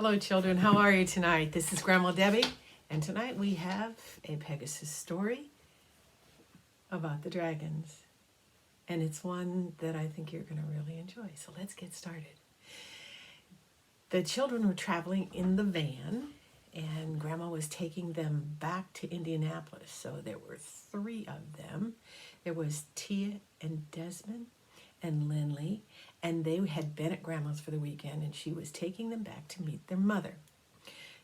Hello, children. How are you tonight? This is Grandma Debbie, and tonight we have a Pegasus story about the dragons. And it's one that I think you're going to really enjoy. So let's get started. The children were traveling in the van, and Grandma was taking them back to Indianapolis. So there were three of them. There was Tia and Desmond and Lindley, and they had been at Grandma's for the weekend, and she was taking them back to meet their mother,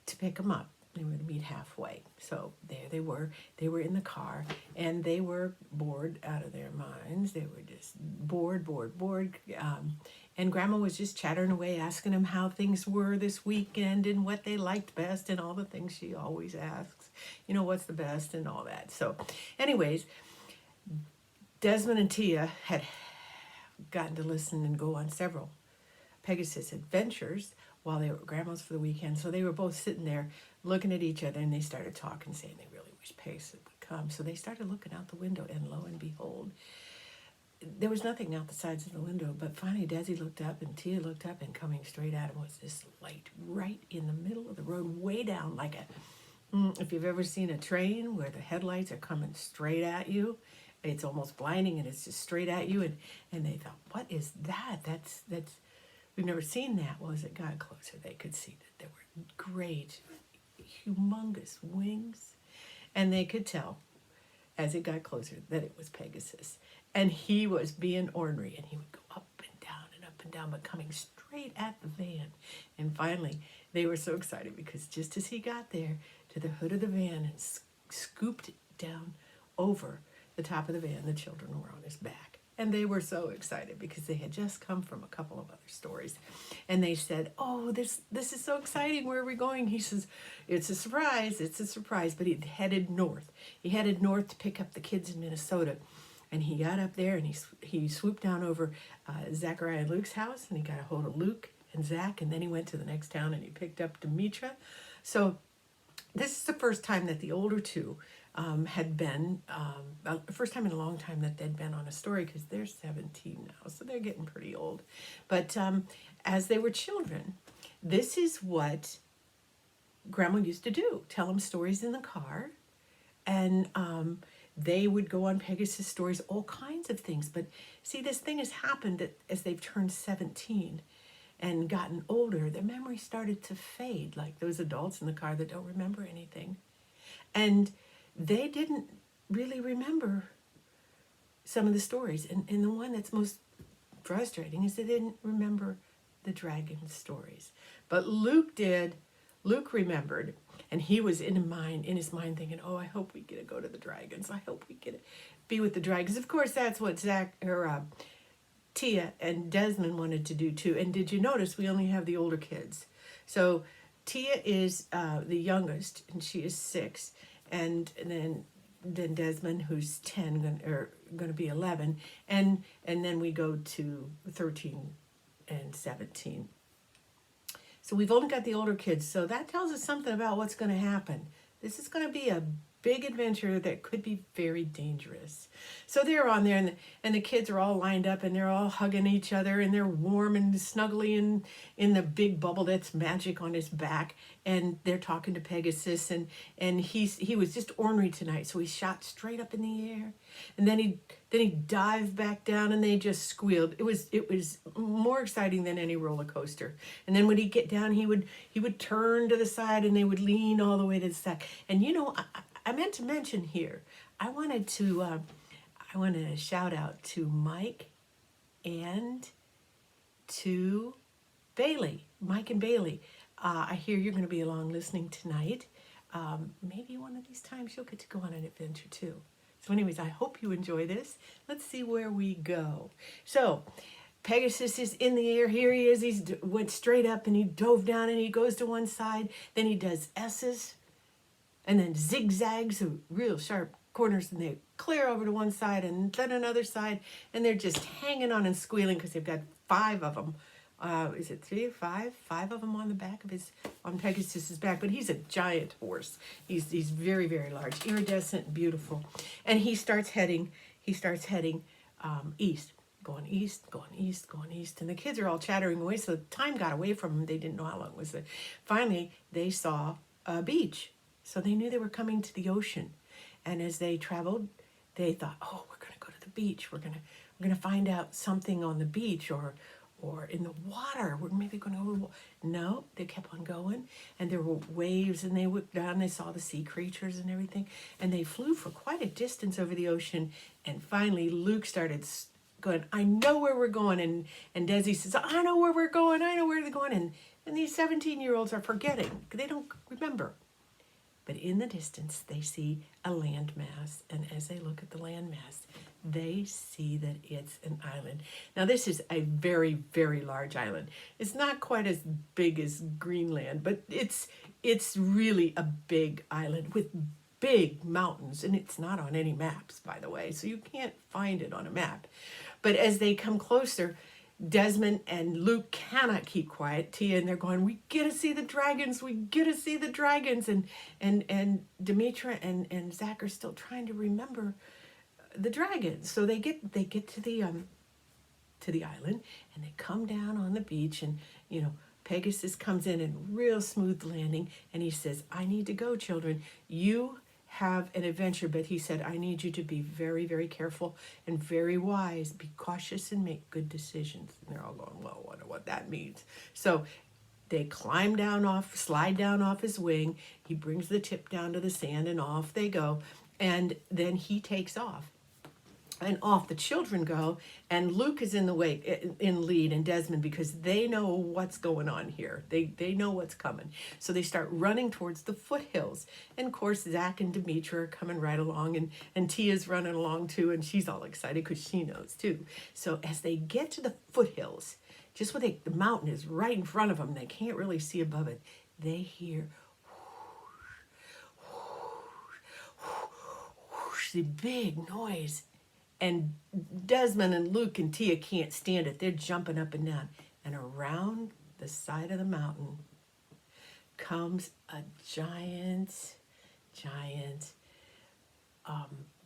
to pick them up. They were to meet halfway. So there they were. They were in the car, and they were bored out of their minds. They were just bored. And Grandma was just chattering away, asking them how things were this weekend and what they liked best and all the things she always asks. You know, what's the best and all that. So anyways, Desmond and Tia had gotten to listen and go on several Pegasus adventures while they were at Grandma's for the weekend. So they were both sitting there looking at each other, and they started talking, saying they really wish Pegasus would come. So they started looking out the window, and lo and behold, there was nothing out the sides of the window. But finally, Desi looked up, and Tia looked up, and coming straight at him was this light right in the middle of the road, way down, like if you've ever seen a train where the headlights are coming straight at you. It's almost blinding, and it's just straight at you. And they thought, what is that? That's we've never seen that. Well, as it got closer, they could see that there were great, humongous wings. And they could tell, as it got closer, that it was Pegasus. And he was being ornery, and he would go up and down, but coming straight at the van. And finally, they were so excited because just as he got there to the hood of the van and scooped down over the top of the van, the children were on his back. And they were so excited because they had just come from a couple of other stories. And they said, oh, this is so exciting. Where are we going? He says, it's a surprise. But he headed north. He headed north to pick up the kids in Minnesota. And he got up there, and he swooped down over Zachariah and Luke's house, and he got a hold of Luke and Zach. And then he went to the next town, and he picked up Demetra. So this is the first time that the older two had been, the first time in a long time that they'd been on a story, because they're 17 now, so they're getting pretty old. But as they were children, this is what Grandma used to do, tell them stories in the car, and they would go on Pegasus stories, all kinds of things. But see, this thing has happened that as they've turned 17 and gotten older, their memory started to fade, like those adults in the car that don't remember anything. And they didn't really remember some of the stories. And the one that's most frustrating is they didn't remember the dragon stories. But Luke did. Luke remembered. And he was in his mind thinking, oh, I hope we get to go to the dragons. I hope we get to be with the dragons. Of course, that's what Tia and Desmond wanted to do too. And did you notice we only have the older kids? So Tia is the youngest, and she is 6. And then Desmond, who's 10, going to be 11, and then we go to 13 and 17. So we've only got the older kids, so that tells us something about what's going to happen. This is going to be a big adventure that could be very dangerous. So they're on there, and the kids are all lined up, and they're all hugging each other, and they're warm and snuggly in the big bubble that's magic on his back, and they're talking to Pegasus, and he was just ornery tonight, so he shot straight up in the air, and then he dived back down, and they just squealed. It was more exciting than any roller coaster. And then when he'd get down, he would turn to the side, and they would lean all the way to the side. And you know, I meant to mention here, I wanted to shout out to Mike and to Bailey. Mike and Bailey. I hear you're going to be along listening tonight. Maybe one of these times you'll get to go on an adventure too. So anyways, I hope you enjoy this. Let's see where we go. So Pegasus is in the air. Here he is. He went straight up, and he dove down, and he goes to one side. Then he does S's, and then zigzags of real sharp corners, and they clear over to one side and then another side, and they're just hanging on and squealing because they've got 5 of them. Is it 3 or 5? 5 of them on the back of on Pegasus's back, but he's a giant horse. He's very, very large, iridescent, beautiful, and he starts heading east, going east, going east, going east. And the kids are all chattering away, so time got away from them. They didn't know how long it was. Finally, they saw a beach. So they knew they were coming to the ocean. And as they traveled, they thought, oh, we're going to go to the beach. We're gonna find out something on the beach or in the water. We're maybe going to go. No, they kept on going. And there were waves, and they looked down, they saw the sea creatures and everything. And they flew for quite a distance over the ocean. And finally, Luke started going, I know where we're going. And Desi says, I know where we're going. I know where they're going. And these 17-year-olds are forgetting. They don't remember. But in the distance, they see a landmass. And as they look at the landmass, they see that it's an island. Now, this is a very, very large island. It's not quite as big as Greenland, but it's really a big island with big mountains. And it's not on any maps, by the way, so you can't find it on a map. But as they come closer, Desmond and Luke cannot keep quiet. Tia and they're going, we get to see the dragons. We get to see the dragons. And Demetra and Zack are still trying to remember the dragons. So they get to the island, and they come down on the beach, and Pegasus comes in and real smooth landing, and he says, I need to go, children. You have an adventure, but he said, I need you to be very, very careful and very wise. Be cautious and make good decisions. And they're all going, well, I wonder what that means. So they slide down off his wing. He brings the tip down to the sand, and off they go. And then he takes off. And off the children go, and Luke is in the lead, and Desmond, because they know what's going on here. They know what's coming. So they start running towards the foothills. And of course, Zack and Demetra are coming right along, and Tia's running along too, and she's all excited because she knows too. So as they get to the foothills, just where the mountain is right in front of them, they can't really see above it, they hear the big noise. And Desmond and Luke and Tia can't stand it. They're jumping up and down. And around the side of the mountain comes a giant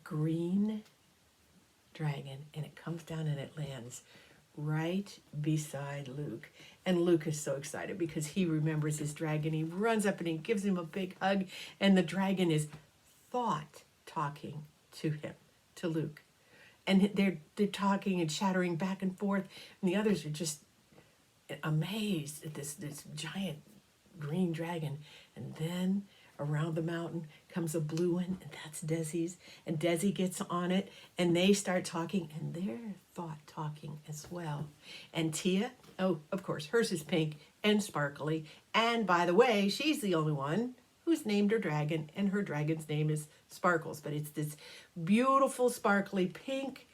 green dragon. And it comes down and it lands right beside Luke. And Luke is so excited because he remembers his dragon. He runs up and he gives him a big hug. And the dragon is talking to him, to Luke. And they're talking and chattering back and forth, and the others are just amazed at this giant green dragon. And then around the mountain comes a blue one, and that's Desi's. And Desi gets on it, and they start talking, and they're talking as well. And Tia, oh, of course, hers is pink and sparkly. And by the way, she's the only one who's named her dragon, and her dragon's name is Sparkles, but it's this beautiful sparkly pink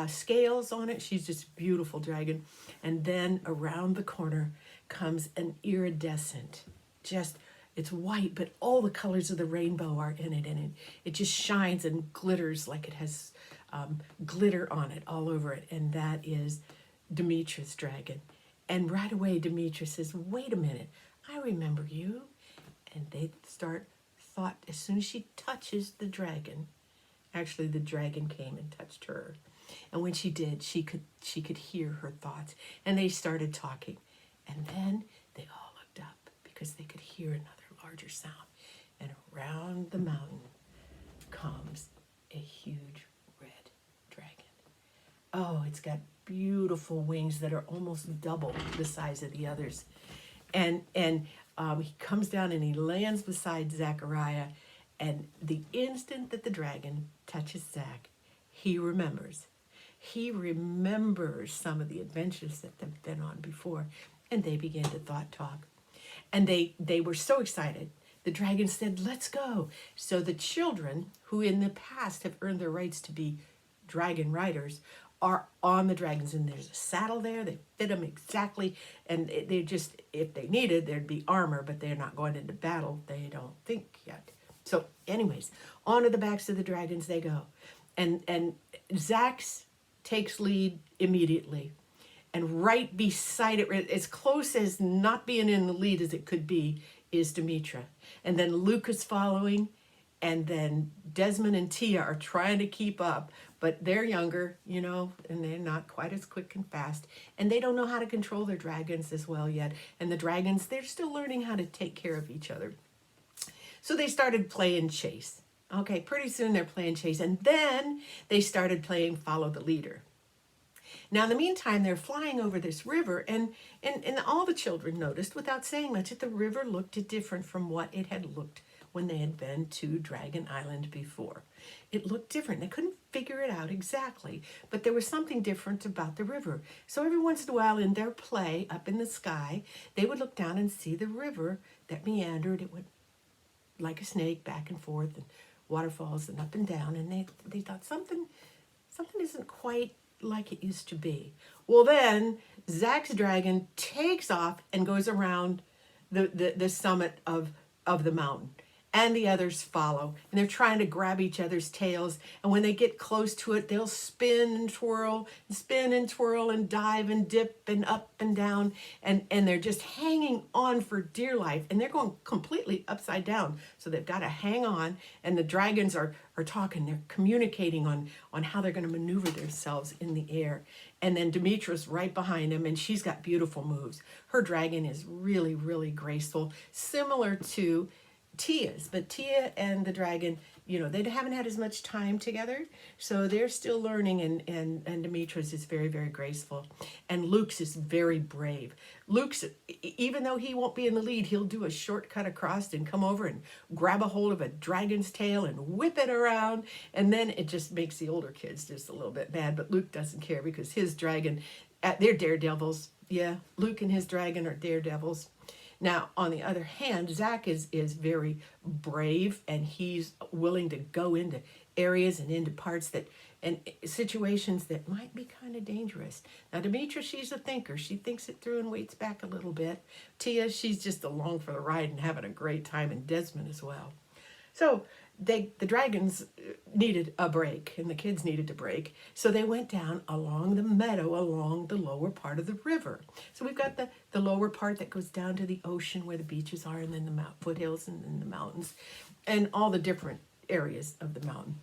scales on it. She's just a beautiful dragon. And then around the corner comes an iridescent, it's white, but all the colors of the rainbow are in it, and it just shines and glitters like it has glitter on it all over it. And that is Demetra's dragon. And right away Demetra says, wait a minute, I remember you. And they thought as soon as she touches the dragon, actually the dragon came and touched her. And when she did, she could hear her thoughts. And they started talking. And then they all looked up because they could hear another larger sound. And around the mountain comes a huge red dragon. Oh, it's got beautiful wings that are almost double the size of the others. And he comes down and he lands beside Zachariah, and the instant that the dragon touches Zack, he remembers. He remembers some of the adventures that they've been on before, and they began to talk. And they were so excited. The dragon said, let's go. So the children, who in the past have earned their rights to be dragon riders, are on the dragons, and there's a saddle there. They fit them exactly, and they just, if they needed, there'd be armor, but they're not going into battle, they don't think yet. So anyways, onto the backs of the dragons they go. And Zack takes lead immediately. And right beside it, as close as not being in the lead as it could be, is Demetra. And then Luke is following, and then Desmond and Tia are trying to keep up, but they're younger, and they're not quite as quick and fast, and they don't know how to control their dragons as well yet. And the dragons, they're still learning how to take care of each other. So they started playing chase. Okay, pretty soon they're playing chase, and then they started playing follow the leader. Now, in the meantime, they're flying over this river, and all the children noticed, without saying much, that the river looked different from what it had looked when they had been to Dragon Island before. It looked different. They couldn't figure it out exactly, but there was something different about the river. So every once in a while in their play up in the sky, they would look down and see the river that meandered. It went like a snake back and forth, and waterfalls and up and down, and they thought something isn't quite like it used to be. Well, then Zack's dragon takes off and goes around the summit of the mountain, and the others follow, and they're trying to grab each other's tails, and when they get close to it, they'll spin and twirl and dive and dip and up and down, and they're just hanging on for dear life, and they're going completely upside down, so they've got to hang on, and the dragons are talking, they're communicating on how they're going to maneuver themselves in the air. And then Demetra's right behind them, and she's got beautiful moves. Her dragon is really, really graceful, similar to Tia's, but Tia and the dragon, they haven't had as much time together, so they're still learning, and Demetra's is very, very graceful. And Luke's is very brave. Luke's, even though he won't be in the lead, he'll do a shortcut across and come over and grab a hold of a dragon's tail and whip it around, and then it just makes the older kids just a little bit mad, but Luke doesn't care because his dragon, they're daredevils. Yeah, Luke and his dragon are daredevils. Now, on the other hand, Zack is very brave, and he's willing to go into areas and into parts and situations that might be kind of dangerous. Now, Demetra, she's a thinker. She thinks it through and waits back a little bit. Tia, she's just along for the ride and having a great time, and Desmond as well. So the dragons needed a break, and the kids needed a break. So they went down along the meadow, along the lower part of the river. So we've got the lower part that goes down to the ocean where the beaches are, and then the foothills, and then the mountains, and all the different areas of the mountain.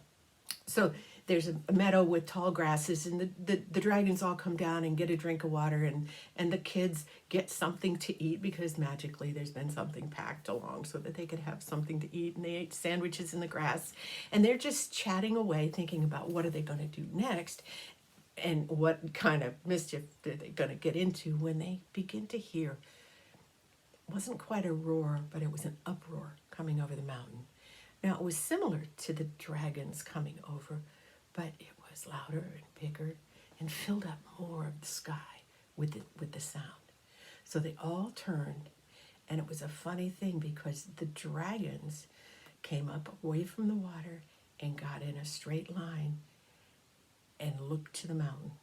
So there's a meadow with tall grasses, and the dragons all come down and get a drink of water, and the kids get something to eat because magically there's been something packed along so that they could have something to eat, and they ate sandwiches in the grass, and they're just chatting away thinking about what are they going to do next and what kind of mischief are they going to get into when they begin to hear, it wasn't quite a roar, but it was an uproar coming over the mountain. Now, it was similar to the dragons coming over, but it was louder and bigger and filled up more of the sky with the sound. So they all turned, and it was a funny thing because the dragons came up away from the water and got in a straight line and looked to the mountain.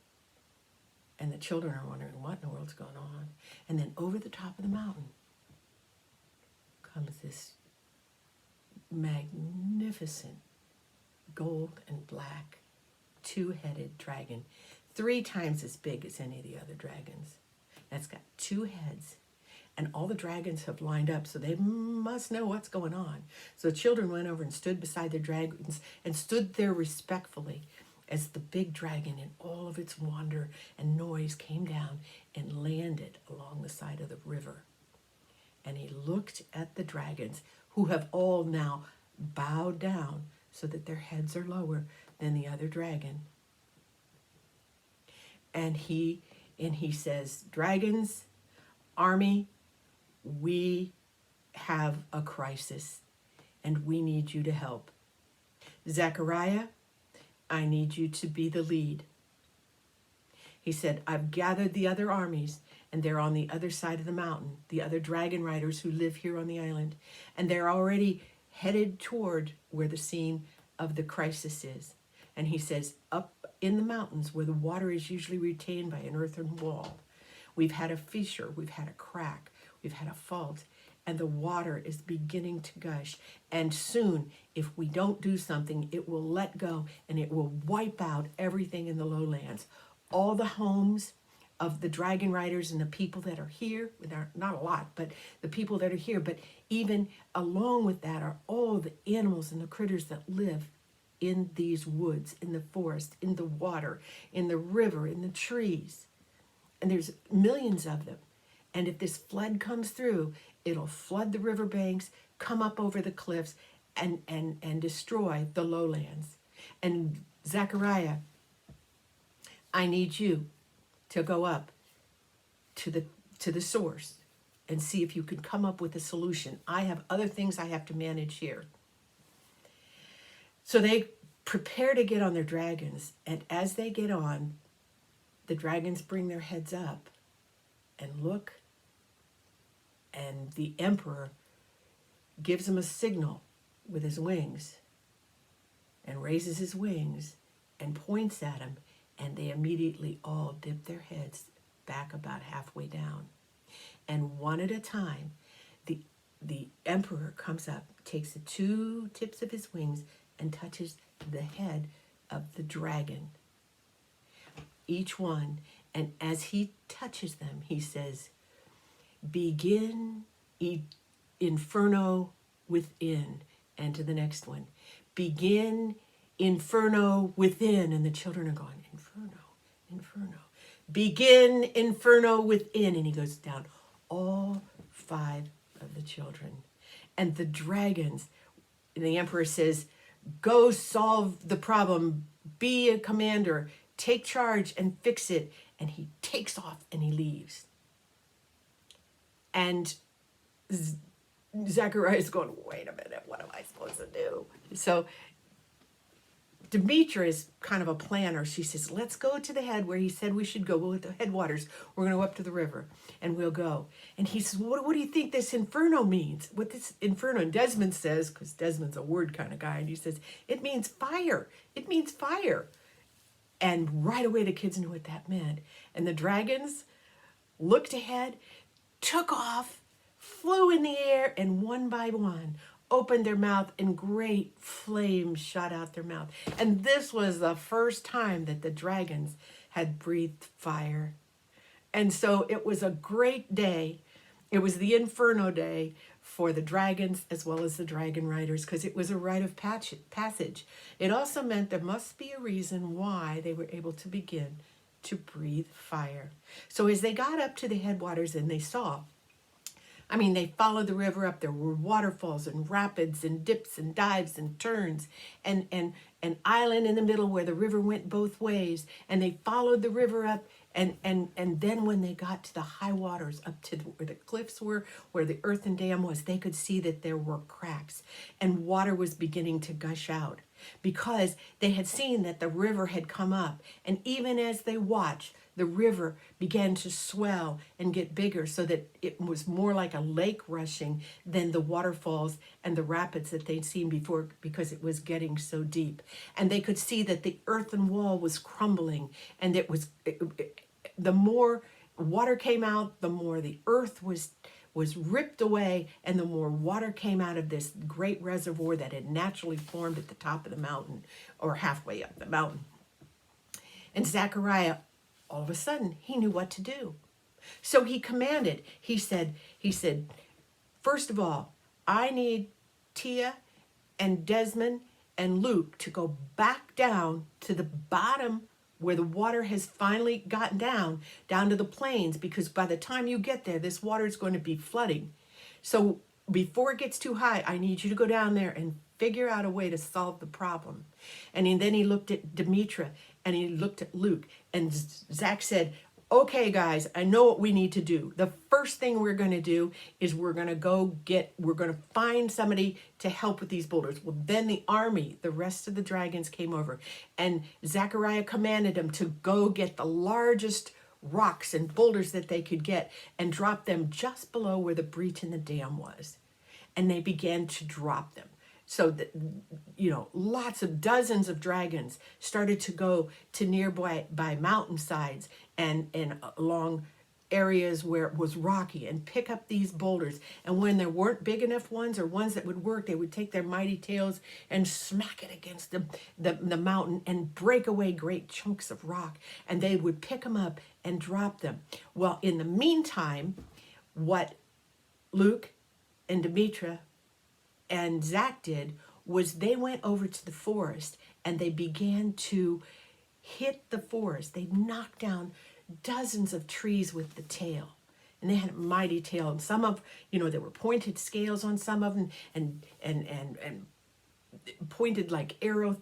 And the children are wondering, what in the world's going on? And then over the top of the mountain comes this magnificent gold and black two-headed dragon, 3 times as big as any of the other dragons. That's got 2 heads, and all the dragons have lined up, so they must know what's going on. So the children went over and stood beside their dragons and stood there respectfully as the big dragon in all of its wonder and noise came down and landed along the side of the river. And he looked at the dragons, who have all now bowed down so that their heads are lower than the other dragon. And he says, dragons, army, we have a crisis, and we need you to help. Zachariah, I need you to be the lead. He said, I've gathered the other armies, and they're on the other side of the mountain, the other dragon riders who live here on the island, and they're already headed toward where the scene of the crisis is. And he says, up in the mountains where the water is usually retained by an earthen wall, we've had a fissure, we've had a crack, we've had a fault, and the water is beginning to gush. And soon, if we don't do something, it will let go and it will wipe out everything in the lowlands. All the homes of the dragon riders and the people that are here, not a lot, but the people that are here, but even along with that are all the animals and the critters that live in these woods, in the forest, in the water, in the river, in the trees. And there's millions of them. And if this flood comes through, it'll flood the riverbanks, come up over the cliffs, and destroy the lowlands. And Zechariah, I need you to go up to the source and see if you can come up with a solution. I have other things I have to manage here. So they prepare to get on their dragons, and as they get on, the dragons bring their heads up and look, and the emperor gives them a signal with his wings and raises his wings and points at them, and they immediately all dip their heads back about halfway down. And one at a time, the emperor comes up, takes the two tips of his wings and touches the head of the dragon. Each one, and as he touches them, he says, begin inferno within. And to the next one, begin inferno within. And the children are going, inferno, inferno. Begin inferno within. And he goes down all 5 of the children. And the dragons, and the emperor says, go solve the problem, be a commander, take charge and fix it. And he takes off and he leaves. And Zechariah is going, wait a minute, what am I supposed to do? So Demetra is kind of a planner. She says, let's go to the head where he said we should go. We'll at the headwaters. We're going to go up to the river and we'll go. And he says, what do you think this inferno means? What this inferno? And Desmond says, because Desmond's a word kind of guy, and he says, it means fire. It means fire. And right away the kids knew what that meant. And the dragons looked ahead, took off, flew in the air, and one by one opened their mouth, and great flames shot out their mouth. And this was the first time that the dragons had breathed fire. And so it was a great day. It was the Inferno Day for the dragons as well as the dragon riders, because it was a rite of passage. It also meant there must be a reason why they were able to begin to breathe fire. So as they got up to the headwaters and they saw, they followed the river up. There were waterfalls and rapids and dips and dives and turns and an island in the middle where the river went both ways. And they followed the river up. And then when they got to the high waters, up to where the cliffs were, where the earthen dam was, they could see that there were cracks and water was beginning to gush out because they had seen that the river had come up. And even as they watched, the river began to swell and get bigger so that it was more like a lake rushing than the waterfalls and the rapids that they'd seen before because it was getting so deep. And they could see that the earthen wall was crumbling, and the more water came out, the more the earth was ripped away, and the more water came out of this great reservoir that had naturally formed at the top of the mountain or halfway up the mountain. And Zechariah, all of a sudden, he knew what to do. So he commanded, he said, first of all, I need Tia and Desmond and Luke to go back down to the bottom where the water has finally gotten down to the plains, because by the time you get there, this water is going to be flooding. So before it gets too high, I need you to go down there and figure out a way to solve the problem. And then he looked at Demetra and he looked at Luke, and Zach said, okay, guys, I know what we need to do. The first thing we're going to do is we're going to find somebody to help with these boulders. Well, then the army, the rest of the dragons came over, and Zechariah commanded them to go get the largest rocks and boulders that they could get and drop them just below where the breach in the dam was. And they began to drop them. So that, dozens of dragons started to go to nearby mountainsides and along areas where it was rocky and pick up these boulders. And when there weren't big enough ones or ones that would work, they would take their mighty tails and smack it against the mountain and break away great chunks of rock. And they would pick them up and drop them. Well, in the meantime, what Luke and Demetra and Zach did was they went over to the forest and they began to hit the forest. They knocked down dozens of trees with the tail. And they had a mighty tail. And some of, there were pointed scales on some of them and pointed like arrow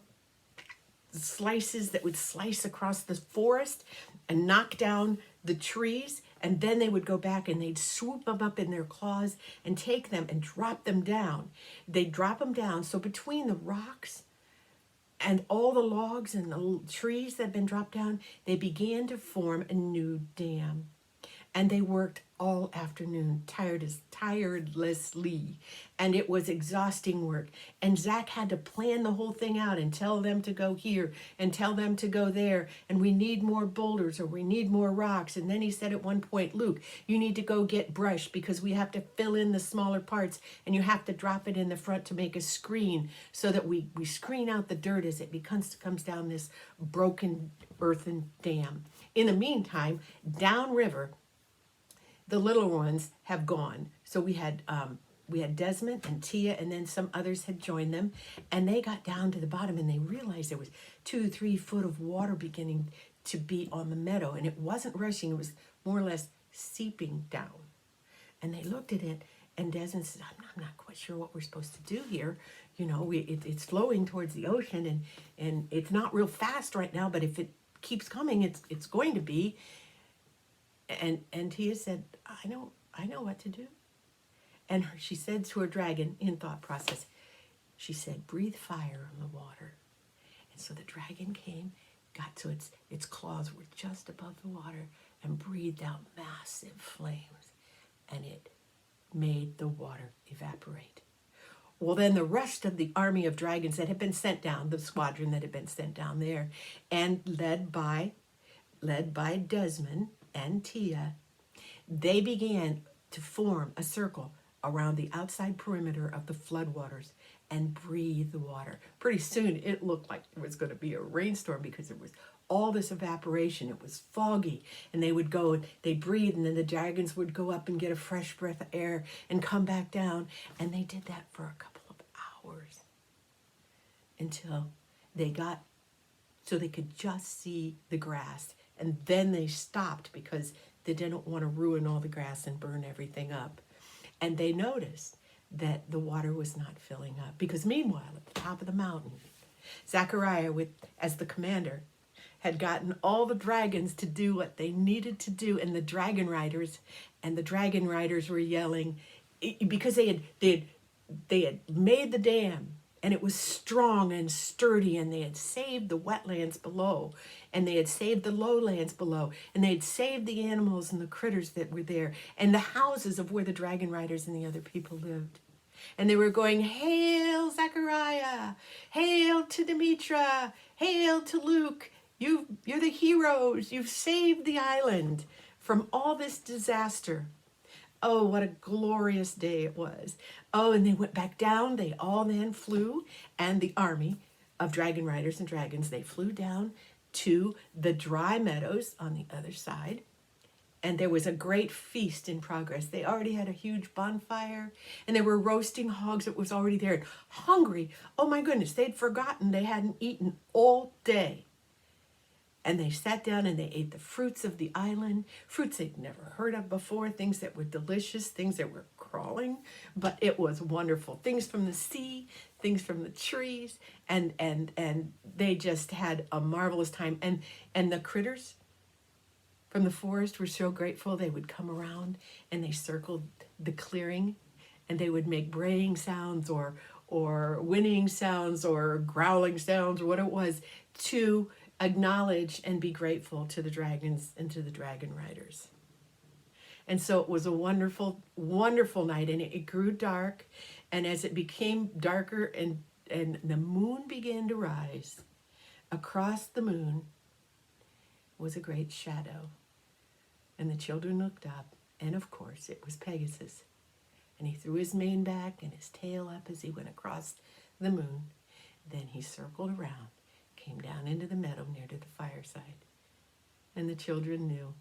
slices that would slice across the forest and knock down the trees. And then they would go back and they'd swoop them up in their claws and take them and drop them down. They'd drop them down. So between the rocks and all the logs and the trees that had been dropped down, they began to form a new dam. And they worked all afternoon, tirelessly. And it was exhausting work. And Zack had to plan the whole thing out and tell them to go here and tell them to go there. And we need more boulders or we need more rocks. And then he said at one point, Luke, you need to go get brush because we have to fill in the smaller parts and you have to drop it in the front to make a screen so that we screen out the dirt as it comes down this broken earthen dam. In the meantime, downriver, the little ones have gone. So we had Desmond and Tia, and then some others had joined them, and they got down to the bottom and they realized there was 2-3 foot of water beginning to be on the meadow, and it wasn't rushing, it was more or less seeping down. And they looked at it, and Desmond said, I'm not quite sure what we're supposed to do here. It's flowing towards the ocean, and it's not real fast right now, but if it keeps coming, it's going to be. And Tia said, I know what to do. And she said to her dragon in thought process, she said, breathe fire on the water. And so the dragon came, got to its claws were just above the water and breathed out massive flames. And it made the water evaporate. Well, then the rest of the army of dragons that had been sent down, the squadron that had been sent down there, and led by Desmond and Tia, they began to form a circle around the outside perimeter of the floodwaters and breathe the water. Pretty soon it looked like it was going to be a rainstorm because there was all this evaporation. It was foggy, and they would go and they'd breathe, and then the dragons would go up and get a fresh breath of air and come back down. And they did that for a couple of hours until they got so they could just see the grass. And then they stopped because they didn't want to ruin all the grass and burn everything up. And they noticed that the water was not filling up. Because meanwhile, at the top of the mountain, Zachariah, as the commander, had gotten all the dragons to do what they needed to do. And the dragon riders were yelling because they had made the dam. And it was strong and sturdy, and they had saved the wetlands below, and they had saved the lowlands below, and they had saved the animals and the critters that were there, and the houses of where the dragon riders and the other people lived. And they were going, hail Zachariah, hail to Demetra, hail to Luke, you're the heroes, you've saved the island from all this disaster. Oh, what a glorious day it was. Oh, and they went back down. They all then flew, and the army of dragon riders and dragons, they flew down to the dry meadows on the other side. And there was a great feast in progress. They already had a huge bonfire, and they were roasting hogs that was already there. And hungry, oh my goodness, they'd forgotten they hadn't eaten all day. And they sat down and they ate the fruits of the island, fruits they'd never heard of before, things that were delicious, things that were crawling, but it was wonderful. Things from the sea, things from the trees, and they just had a marvelous time. And the critters from the forest were so grateful. They would come around and they circled the clearing, and they would make braying sounds or whinnying sounds or growling sounds or what it was to acknowledge and be grateful to the dragons and to the dragon riders. And so it was a wonderful, wonderful night, and it grew dark. And as it became darker and the moon began to rise, across the moon was a great shadow. And the children looked up, and of course it was Pegasus. And he threw his mane back and his tail up as he went across the moon. Then he circled around, came down into the meadow near to the fireside. And the children knew.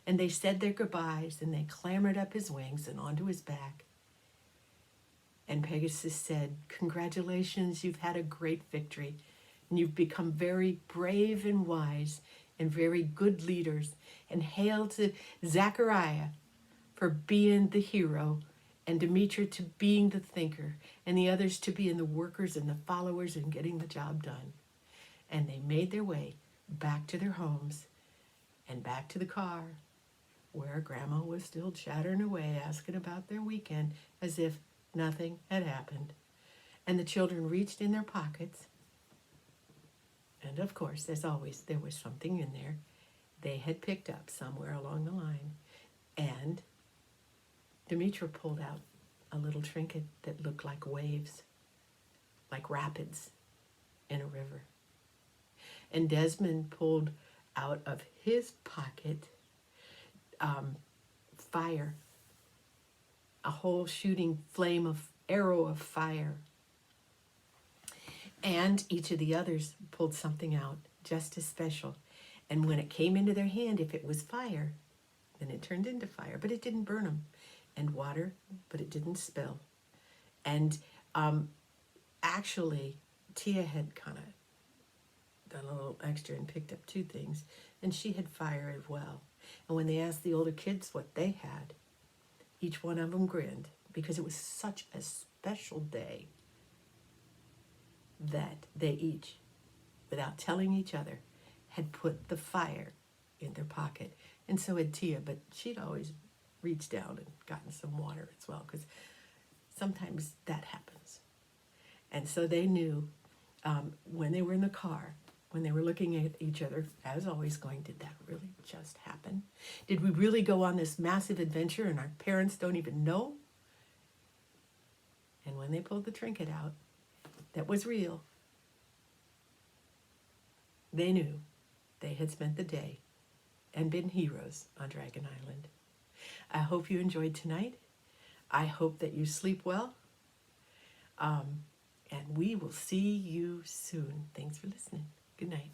And they said their goodbyes, and they clambered up his wings and onto his back. And Pegasus said, "Congratulations, you've had a great victory. And you've become very brave and wise and very good leaders. And hail to Zachariah for being the hero, and Demetra to being the thinker, and the others to being the workers and the followers and getting the job done." And they made their way back to their homes and back to the car, where Grandma was still chattering away, asking about their weekend as if nothing had happened. And the children reached in their pockets, and of course, as always, there was something in there they had picked up somewhere along the line. And Demetra pulled out a little trinket that looked like waves, like rapids in a river. And Desmond pulled out of his pocket fire, a whole shooting flame of arrow of fire. And each of the others pulled something out just as special. And when it came into their hand, if it was fire, then it turned into fire, but it didn't burn them. And water, but it didn't spill. And actually, Tia had kind of done a little extra and picked up two things, and she had fire as well. And when they asked the older kids what they had, each one of them grinned, because it was such a special day that they each, without telling each other, had put the fire in their pocket. And so had Tia, but she'd always reached down and gotten some water as well, because sometimes that happens. And so they knew when they were in the car, when they were looking at each other, as always, going, did that really just happen? Did we really go on this massive adventure and our parents don't even know? And when they pulled the trinket out, that was real, they knew they had spent the day and been heroes on Dragon Island. I hope you enjoyed tonight. I hope that you sleep well. And we will see you soon. Thanks for listening. Good night.